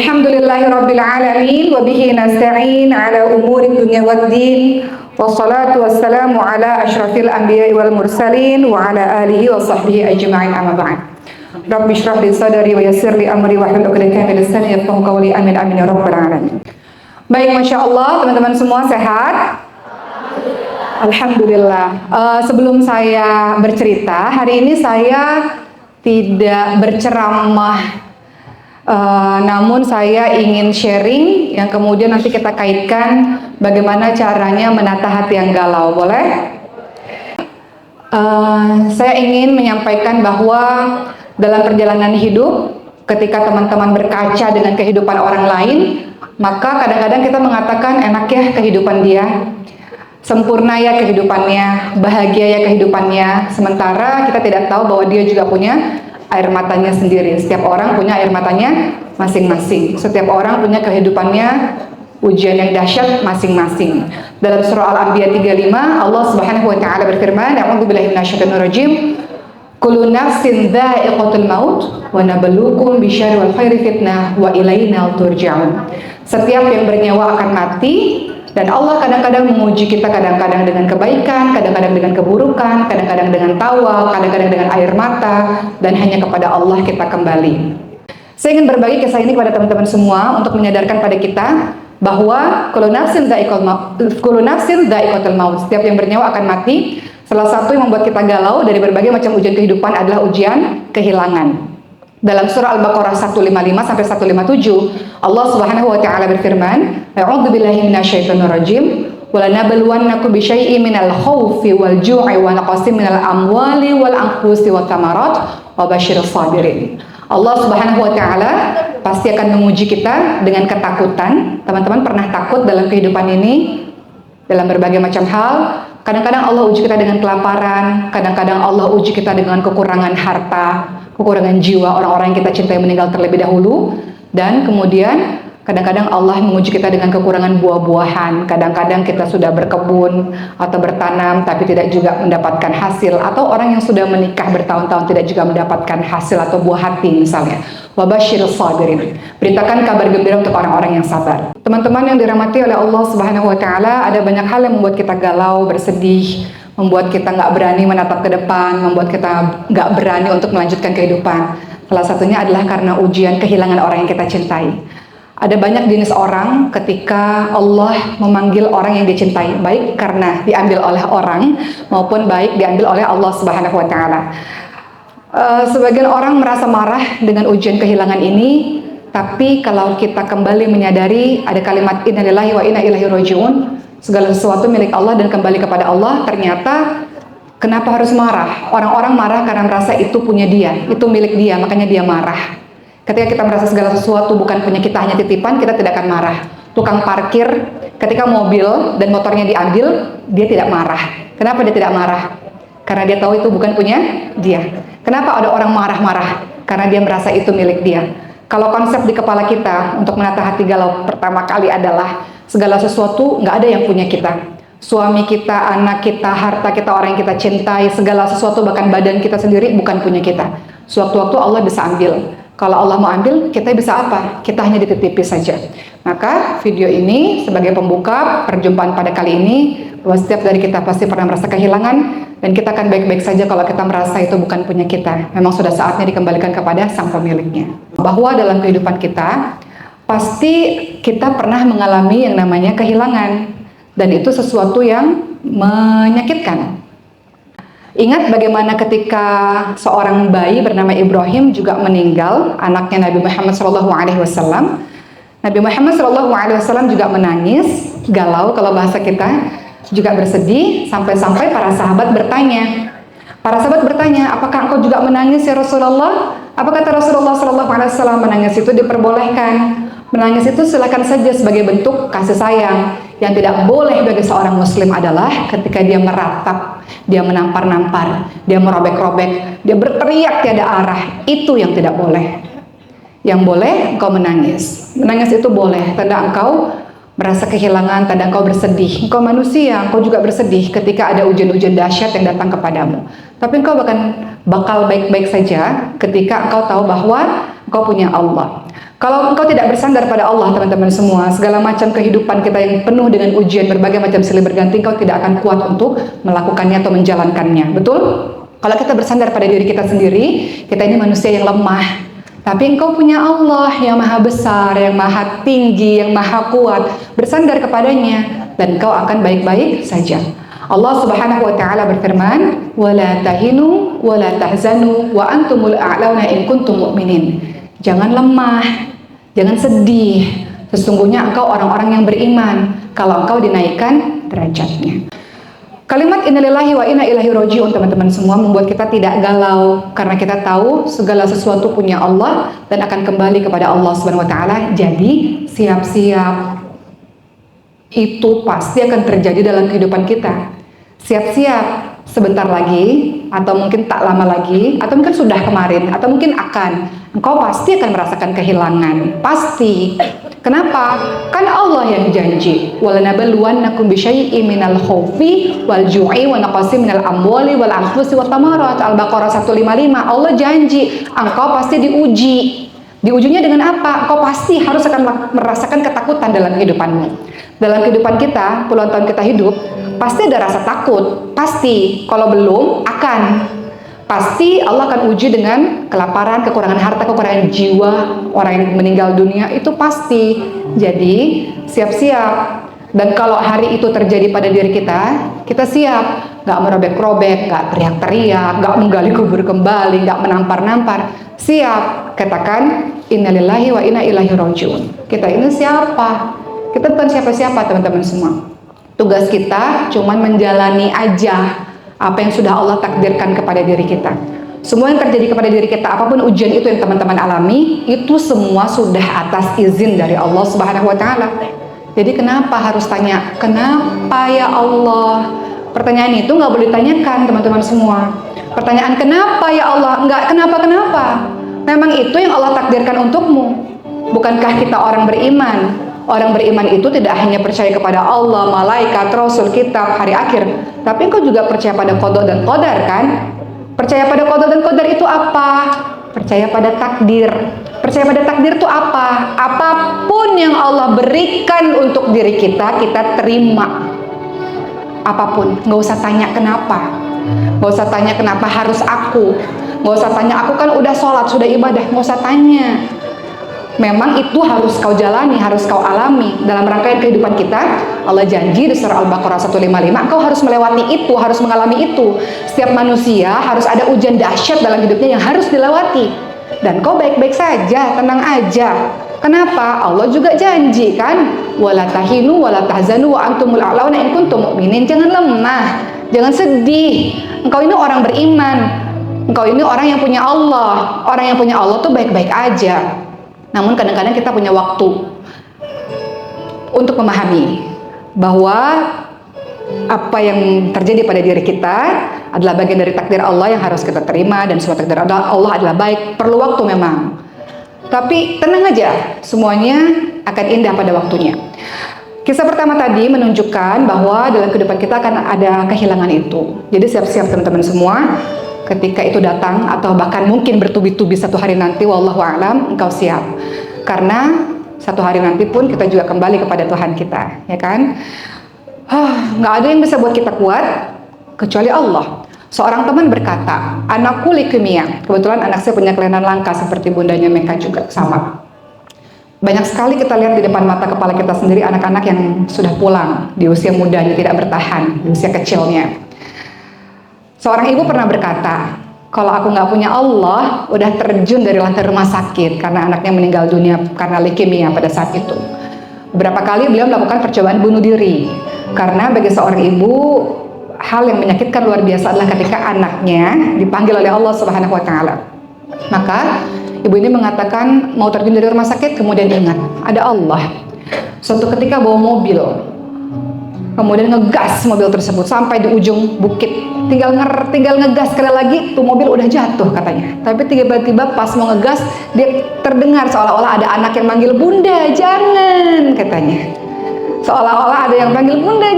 Alhamdulillahirabbil alamin wa bihi nasta'in ala umuri dunya waddin. Wassalatu wassalamu ala asyrafil anbiya'i wal mursalin wa ala alihi wa sahbihi ajma'in, amma ba'd. Rabbi shrah li sadri wa yassir li amri wa hlul 'uqdatam min lisani yafqahu qawli. Amin amin ya rabbal alamin. Baik, Masya Allah, teman-teman semua sehat? Alhamdulillah. Sebelum saya bercerita, hari ini saya tidak berceramah, namun saya ingin sharing yang kemudian nanti kita kaitkan bagaimana caranya menata hati yang galau. Boleh? Saya ingin menyampaikan bahwa dalam perjalanan hidup, ketika teman-teman berkaca dengan kehidupan orang lain, maka kadang-kadang kita mengatakan enak ya kehidupan dia, sempurna ya kehidupannya, bahagia ya kehidupannya, sementara kita tidak tahu bahwa dia juga punya air matanya sendiri. Setiap orang punya air matanya masing-masing. Setiap orang punya kehidupannya, ujian yang dahsyat masing-masing. Dalam surah Al-Anbiya 35, Allah Subhanahu wa taala berfirman, "A'udzubillahi minasyaitonir rajim. Kullu nafsin dha'iqatul maut wa nabluukum bisyarri wal khairi fitnah wa ilaina turja'un." Setiap yang bernyawa akan mati, dan Allah kadang-kadang menguji kita, kadang-kadang dengan kebaikan, kadang-kadang dengan keburukan, kadang-kadang dengan tawa, kadang-kadang dengan air mata, dan hanya kepada Allah kita kembali. Saya ingin berbagi kisah ini kepada teman-teman semua untuk menyadarkan pada kita bahwa kullu nafsin dha'iqatul maut. Setiap yang bernyawa akan mati. Salah satu yang membuat kita galau dari berbagai macam ujian kehidupan adalah ujian kehilangan. Dalam surah Al-Baqarah 155 sampai 157, Allah Subhanahu wa taala berfirman, "A'udzubillahi minasyaitonir rajim. Wa lanabluwannakum bisyai'in minal khaufi wal ju'i wa naqsin minal amwali wal anfusi wat thamarat wa basyirus sabirin." Allah Subhanahu wa taala pasti akan menguji kita dengan ketakutan. Teman-teman pernah takut dalam kehidupan ini dalam berbagai macam hal? Kadang-kadang Allah uji kita dengan kelaparan, kadang-kadang Allah uji kita dengan kekurangan harta, kekurangan jiwa, orang-orang yang kita cintai meninggal terlebih dahulu, dan kemudian kadang-kadang Allah menguji kita dengan kekurangan buah-buahan. Kadang-kadang kita sudah berkebun atau bertanam tapi tidak juga mendapatkan hasil, atau orang yang sudah menikah bertahun-tahun tidak juga mendapatkan hasil atau buah hati misalnya. Wabasyirus sabirin. Beritakan kabar gembira untuk orang-orang yang sabar. Teman-teman yang dirahmati oleh Allah Subhanahu wa taala, ada banyak hal yang membuat kita galau, bersedih, membuat kita nggak berani menatap ke depan, membuat kita nggak berani untuk melanjutkan kehidupan. Salah satunya adalah karena ujian kehilangan orang yang kita cintai. Ada banyak jenis orang ketika Allah memanggil orang yang dicintai, baik karena diambil oleh orang maupun baik diambil oleh Allah Subhanahu wa taala. Sebagian orang merasa marah dengan ujian kehilangan ini, tapi kalau kita kembali menyadari ada kalimat innalillahi wa inna ilaihi raji'un, segala sesuatu milik Allah dan kembali kepada Allah, ternyata kenapa harus marah? Orang-orang marah karena merasa itu punya dia, itu milik dia, makanya dia marah. Ketika kita merasa segala sesuatu bukan punya kita, hanya titipan, kita tidak akan marah. Tukang parkir, ketika mobil dan motornya diambil, dia tidak marah. Kenapa dia tidak marah? Karena dia tahu itu bukan punya dia. Kenapa ada orang marah-marah? Karena dia merasa itu milik dia. Kalau konsep di kepala kita untuk menata hati galau pertama kali adalah segala sesuatu nggak ada yang punya kita. Suami kita, anak kita, harta kita, orang yang kita cintai, segala sesuatu bahkan badan kita sendiri bukan punya kita. Sewaktu-waktu Allah bisa ambil. Kalau Allah mau ambil, kita bisa apa? Kita hanya dititipi saja. Maka video ini sebagai pembuka perjumpaan pada kali ini, bahwa setiap dari kita pasti pernah merasa kehilangan, dan kita akan baik-baik saja kalau kita merasa itu bukan punya kita. Memang sudah saatnya dikembalikan kepada sang pemiliknya. Bahwa dalam kehidupan kita, pasti kita pernah mengalami yang namanya kehilangan, dan itu sesuatu yang menyakitkan. Ingat bagaimana ketika seorang bayi bernama Ibrahim juga meninggal, anaknya Nabi Muhammad SAW. Nabi Muhammad SAW juga menangis, galau kalau bahasa kita, juga bersedih, sampai-sampai para sahabat bertanya. Para sahabat bertanya, apakah engkau juga menangis ya Rasulullah? Apa kata Rasulullah SAW? Menangis itu diperbolehkan. Menangis itu silakan saja sebagai bentuk kasih sayang. Yang tidak boleh bagi seorang muslim adalah ketika dia meratap, dia menampar-nampar, dia merobek-robek, dia berteriak tiada arah. Itu yang tidak boleh. Yang boleh engkau menangis. Menangis itu boleh, tanda engkau merasa kehilangan, tanda engkau bersedih. Engkau manusia, engkau juga bersedih ketika ada ujian-ujian dahsyat yang datang kepadamu. Tapi engkau bakal baik-baik saja ketika engkau tahu bahwa engkau punya Allah. Kalau engkau tidak bersandar pada Allah, teman-teman semua, segala macam kehidupan kita yang penuh dengan ujian berbagai macam silih berganti, engkau tidak akan kuat untuk melakukannya atau menjalankannya. Betul? Kalau kita bersandar pada diri kita sendiri, kita ini manusia yang lemah. Tapi engkau punya Allah yang maha besar, yang maha tinggi, yang maha kuat. Bersandar kepadanya dan engkau akan baik-baik saja. Allah Subhanahu wa taala berfirman, "Wala tahinu wala tahzanu wa antumul a'launa in kuntum mu'minin." Jangan lemah, jangan sedih. Sesungguhnya engkau orang-orang yang beriman kalau engkau dinaikkan derajatnya. Kalimat innalillahi wa inna ilaihi raji'un, teman-teman semua, membuat kita tidak galau karena kita tahu segala sesuatu punya Allah dan akan kembali kepada Allah Subhanahu wa taala. Jadi, siap-siap. Itu pasti akan terjadi dalam kehidupan kita. Siap-siap, sebentar lagi, atau mungkin tak lama lagi, atau mungkin sudah kemarin, atau mungkin akan. Engkau pasti akan merasakan kehilangan. Pasti. Kenapa? Kan Allah yang janji. وَلَنَبَلُوَنَّكُمْ بِشَيْءٍ مِنَ الْخَوْفِ وَالْجُوعِ وَنَقْصٍ مِنَ الْأَمْوَالِ وَالْأَنْفُسِ وَالثَّمَرَاتِ. Al-Baqarah 155. Allah janji, engkau pasti diuji. Diujinya dengan apa? Engkau pasti harus akan merasakan ketakutan dalam kehidupanmu. Dalam kehidupan kita, puluhan tahun kita hidup, pasti ada rasa takut. Pasti. Kalau belum, akan. Pasti Allah akan uji dengan kelaparan, kekurangan harta, kekurangan jiwa, orang yang meninggal dunia, itu pasti. Jadi, siap-siap. Dan kalau hari itu terjadi pada diri kita siap. Gak merobek-robek, gak teriak-teriak, gak menggali kubur kembali, gak menampar-nampar. Siap. Katakan, innalillahi wa inna ilaihi raji'un. Kita ini siapa? Kita bukan siapa-siapa, teman-teman semua. Tugas kita cuman menjalani aja apa yang sudah Allah takdirkan kepada diri kita. Semua yang terjadi kepada diri kita, apapun ujian itu yang teman-teman alami, itu semua sudah atas izin dari Allah Subhanahu wa taala. Jadi kenapa harus tanya, kenapa ya Allah? Pertanyaan itu nggak boleh ditanyakan, teman-teman semua. Pertanyaan kenapa ya Allah? Nggak kenapa-kenapa. Memang itu yang Allah takdirkan untukmu. Bukankah kita orang beriman? Orang beriman itu tidak hanya percaya kepada Allah, malaikat, rasul, kitab, hari akhir, tapi engkau juga percaya pada qada dan qadar, kan? Percaya pada qada dan qadar itu apa? Percaya pada takdir. Percaya pada takdir itu apa? Apapun yang Allah berikan untuk diri kita, kita terima. Apapun, nggak usah tanya kenapa. Nggak usah tanya kenapa harus aku. Nggak usah tanya, aku kan udah sholat, sudah ibadah. Nggak usah tanya. Memang itu harus kau jalani, harus kau alami. Dalam rangkaian kehidupan kita, Allah janji di surah Al-Baqarah 155, kau harus melewati itu, harus mengalami itu. Setiap manusia harus ada ujian dahsyat dalam hidupnya yang harus dilewati. Dan kau baik-baik saja, tenang aja. Kenapa? Allah juga janji, kan? Wala tahinu wala tahzanu wa antumul a'launa in kuntum mu'minin. Jangan lemah, jangan sedih. Engkau ini orang beriman. Engkau ini orang yang punya Allah. Orang yang punya Allah tuh baik-baik aja. Namun kadang-kadang kita punya waktu untuk memahami bahwa apa yang terjadi pada diri kita adalah bagian dari takdir Allah yang harus kita terima, dan semua takdir Allah adalah baik. Perlu waktu memang. Tapi tenang aja, semuanya akan indah pada waktunya. Kisah pertama tadi menunjukkan bahwa dalam kehidupan kita akan ada kehilangan itu. Jadi siap-siap teman-teman semua. Ketika itu datang, atau bahkan mungkin bertubi-tubi satu hari nanti, wallahu a'lam, engkau siap. Karena satu hari nanti pun kita juga kembali kepada Tuhan kita, ya kan? Nggak ada yang bisa buat kita kuat kecuali Allah. Seorang teman berkata, anakku leukemia. Kebetulan anak saya punya kelainan langka seperti bundanya Meka juga, sama. Banyak sekali kita lihat di depan mata kepala kita sendiri anak-anak yang sudah pulang di usia mudanya, tidak bertahan, di usia kecilnya. Seorang ibu pernah berkata, kalau aku nggak punya Allah, udah terjun dari lantai rumah sakit karena anaknya meninggal dunia karena leukemia pada saat itu. Beberapa kali beliau melakukan percobaan bunuh diri, karena bagi seorang ibu, hal yang menyakitkan luar biasa adalah ketika anaknya dipanggil oleh Allah Subhanahu wa taala. Maka ibu ini mengatakan mau terjun dari rumah sakit, kemudian ingat ada Allah. Suatu ketika bawa mobil, kemudian ngegas mobil tersebut sampai di ujung bukit. Tinggal ngegas sekali lagi, tuh mobil udah jatuh katanya. Tapi tiba-tiba pas mau ngegas, dia terdengar seolah-olah ada anak yang manggil, bunda jangan, katanya. Seolah-olah ada yang panggil, Bunda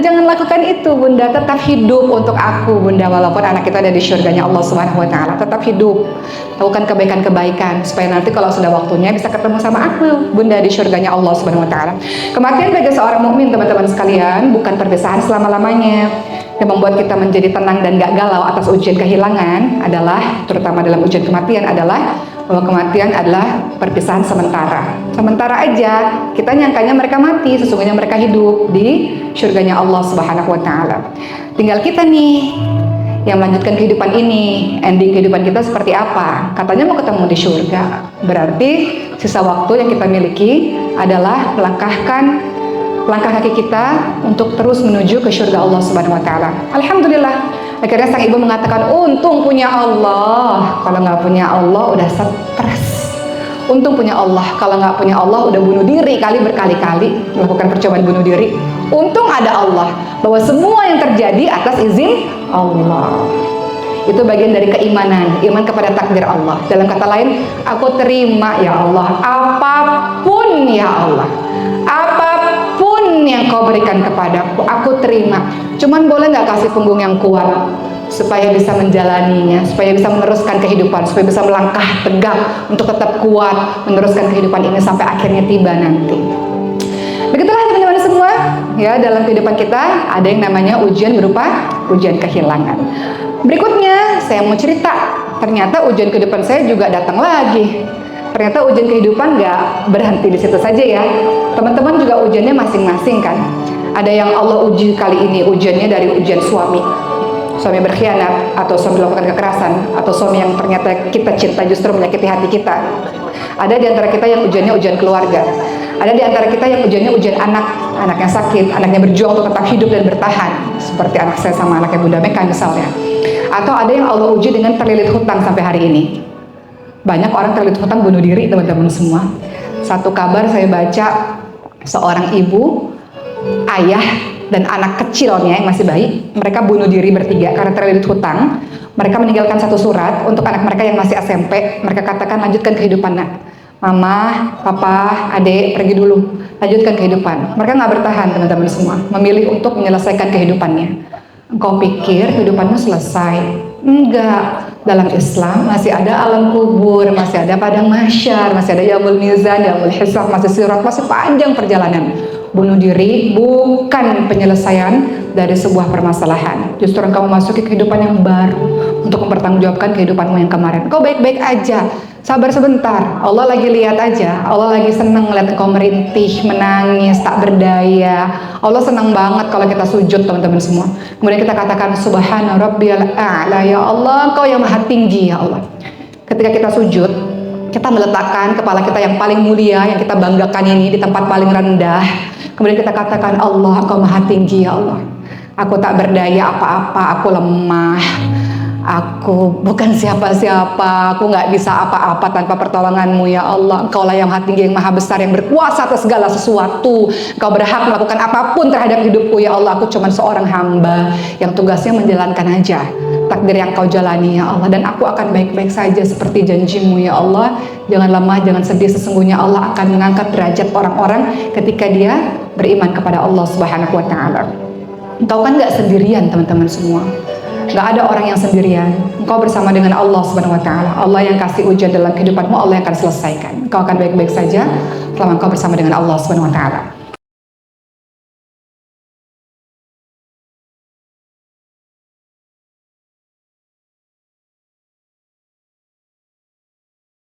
jangan lakukan itu Bunda, tetap hidup untuk aku Bunda, walaupun anak kita ada di surganya Allah Subhanahu wa Ta'ala. Tetap hidup, lakukan kebaikan-kebaikan supaya nanti kalau sudah waktunya bisa ketemu sama aku Bunda di surganya Allah Subhanahu wa Ta'ala. Kematian bagi seorang mukmin teman-teman sekalian bukan perpisahan selama-lamanya. Yang membuat kita menjadi tenang dan gak galau atas ujian kehilangan adalah, terutama dalam ujian kematian, adalah bahwa kematian adalah perpisahan sementara. Sementara aja, kita nyangkanya mereka mati, sesungguhnya mereka hidup di surganya Allah Subhanahu wa Ta'ala. Tinggal kita nih yang melanjutkan kehidupan ini. Ending kehidupan kita seperti apa? Katanya mau ketemu di surga. Berarti sisa waktu yang kita miliki adalah melangkahkan langkah kaki kita untuk terus menuju ke surga Allah Subhanahu wa Ta'ala. Alhamdulillah. Akhirnya sang ibu mengatakan, untung punya Allah. Kalau nggak punya Allah udah stres. Untung punya Allah. Kalau nggak punya Allah udah bunuh diri berkali-kali, melakukan percobaan bunuh diri. Untung ada Allah, bahwa semua yang terjadi atas izin Allah. Itu bagian dari keimanan, iman kepada takdir Allah. Dalam kata lain, aku terima ya Allah, apapun ya Allah, apapun yang kau berikan kepadaku, aku terima. Cuman boleh nggak kasih punggung yang kuat supaya bisa menjalaninya, supaya bisa meneruskan kehidupan, supaya bisa melangkah tegak untuk tetap kuat meneruskan kehidupan ini sampai akhirnya tiba nanti. Begitulah teman-teman semua, ya, dalam kehidupan kita ada yang namanya ujian berupa ujian kehilangan. Berikutnya saya mau cerita, ternyata ujian kehidupan saya juga datang lagi. Ternyata ujian kehidupan nggak berhenti di situ saja ya. Teman-teman juga ujiannya masing-masing kan. Ada yang Allah uji kali ini, ujiannya dari ujian suami berkhianat, atau suami melakukan kekerasan, atau suami yang ternyata kita cinta justru menyakiti hati kita. Ada di antara kita yang ujiannya ujian keluarga. Ada di antara kita yang ujiannya ujian anaknya sakit, anaknya berjuang untuk tetap hidup dan bertahan, seperti anak saya sama anaknya Bunda Meka misalnya. Atau ada yang Allah uji dengan terlilit hutang sampai hari ini. Banyak orang terlilit hutang bunuh diri teman-teman semua. Satu kabar saya baca, seorang ibu, ayah, dan anak kecilnya yang masih bayi, mereka bunuh diri bertiga karena terlilit hutang. Mereka meninggalkan satu surat untuk anak mereka yang masih SMP. Mereka katakan, lanjutkan kehidupan nak. Mama, papa, adik, pergi dulu. Lanjutkan kehidupan. Mereka nggak bertahan teman-teman semua. Memilih untuk menyelesaikan kehidupannya. Engkau pikir kehidupanmu selesai? Enggak. Dalam Islam masih ada alam kubur, masih ada padang mahsyar, masih ada yaumul mizan, yaumul hisab, masih sirat, masih panjang perjalanan. Bunuh diri bukan penyelesaian dari sebuah permasalahan. Justru engkau memasuki kehidupan yang baru untuk mempertanggungjawabkan kehidupanmu yang kemarin. Kau baik-baik aja, sabar sebentar. Allah lagi lihat aja. Allah lagi senang melihat engkau merintih, menangis, tak berdaya. Allah senang banget kalau kita sujud teman-teman semua. Kemudian kita katakan Subhana Rabbiyal A'la, ya Allah, Engkau yang maha tinggi ya Allah. Ketika kita sujud, kita meletakkan kepala kita yang paling mulia, yang kita banggakan ini di tempat paling rendah. Kemudian kita katakan, Allah, Engkau maha tinggi ya Allah. Aku tak berdaya apa-apa, aku lemah, aku bukan siapa-siapa, aku nggak bisa apa-apa tanpa pertolonganmu ya Allah. Engkau lah yang maha tinggi, yang maha besar, yang berkuasa atas segala sesuatu. Engkau berhak melakukan apapun terhadap hidupku ya Allah. Aku cuma seorang hamba yang tugasnya menjalankan aja takdir yang kau jalani ya Allah. Dan aku akan baik-baik saja seperti janjimu ya Allah. Jangan lemah, jangan sedih, sesungguhnya Allah akan mengangkat derajat orang-orang ketika dia beriman kepada Allah Subhanahu wa Ta'ala. Engkau kan gak sendirian teman-teman semua. Gak ada orang yang sendirian. Engkau bersama dengan Allah Subhanahu wa Ta'ala. Allah yang kasih ujian dalam kehidupanmu, Allah yang akan selesaikan. Engkau akan baik-baik saja selama engkau bersama dengan Allah Subhanahu wa Ta'ala.